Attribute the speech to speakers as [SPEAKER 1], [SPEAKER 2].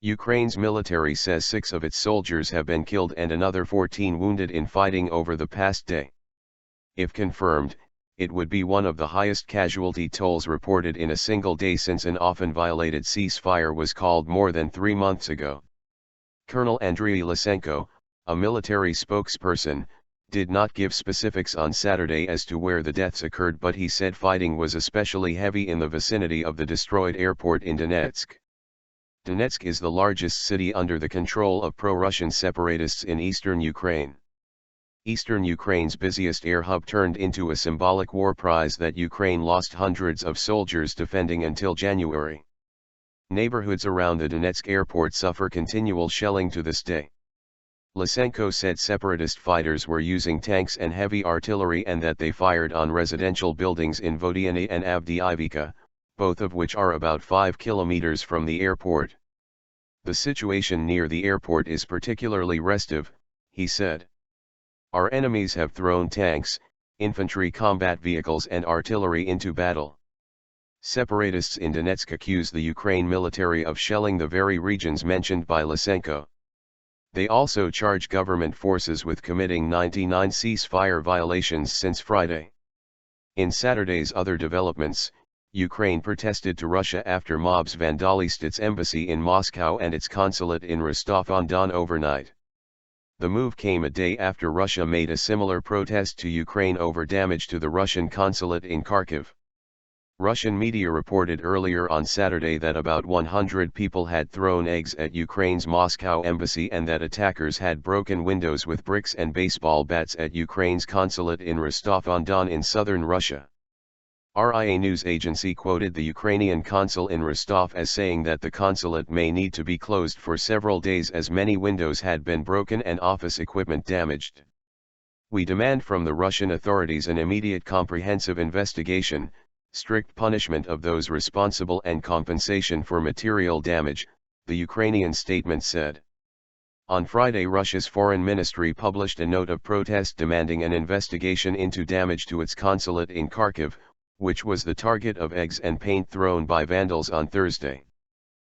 [SPEAKER 1] Ukraine's military says 6 of its soldiers have been killed and another 14 wounded in fighting over the past day. If confirmed, it would be one of the highest casualty tolls reported in a single day since an often violated ceasefire was called more than 3 months ago. Colonel Andriy Lysenko, a military spokesperson, did not give specifics on Saturday as to where the deaths occurred, but he said fighting was especially heavy in the vicinity of the destroyed airport in Donetsk. Donetsk is the largest city under the control of pro-Russian separatists in eastern Ukraine. Eastern Ukraine's busiest air hub turned into a symbolic war prize that Ukraine lost hundreds of soldiers defending until January. Neighborhoods around the Donetsk airport suffer continual shelling to this day. Lysenko said separatist fighters were using tanks and heavy artillery and that they fired on residential buildings in Vodyane and Avdiivka, both of which are about 5 kilometers from the airport. The situation near the airport is particularly restive, he said. Our enemies have thrown tanks, infantry combat vehicles and artillery into battle. Separatists in Donetsk accuse the Ukraine military of shelling the very regions mentioned by Lysenko. They also charge government forces with committing 99 ceasefire violations since Friday. In Saturday's other developments, Ukraine protested to Russia after mobs vandalized its embassy in Moscow and its consulate in Rostov-on-Don overnight. The move came a day after Russia made a similar protest to Ukraine over damage to the Russian consulate in Kharkiv. Russian media reported earlier on Saturday that about 100 people had thrown eggs at Ukraine's Moscow embassy and that attackers had broken windows with bricks and baseball bats at Ukraine's consulate in Rostov-on-Don in southern Russia. RIA news agency quoted the Ukrainian consul in Rostov as saying that the consulate may need to be closed for several days as many windows had been broken and office equipment damaged. We demand from the Russian authorities an immediate comprehensive investigation, strict punishment of those responsible and compensation for material damage, the Ukrainian statement said. On Friday, Russia's foreign ministry published a note of protest demanding an investigation into damage to its consulate in Kharkiv, which was the target of eggs and paint thrown by vandals on Thursday.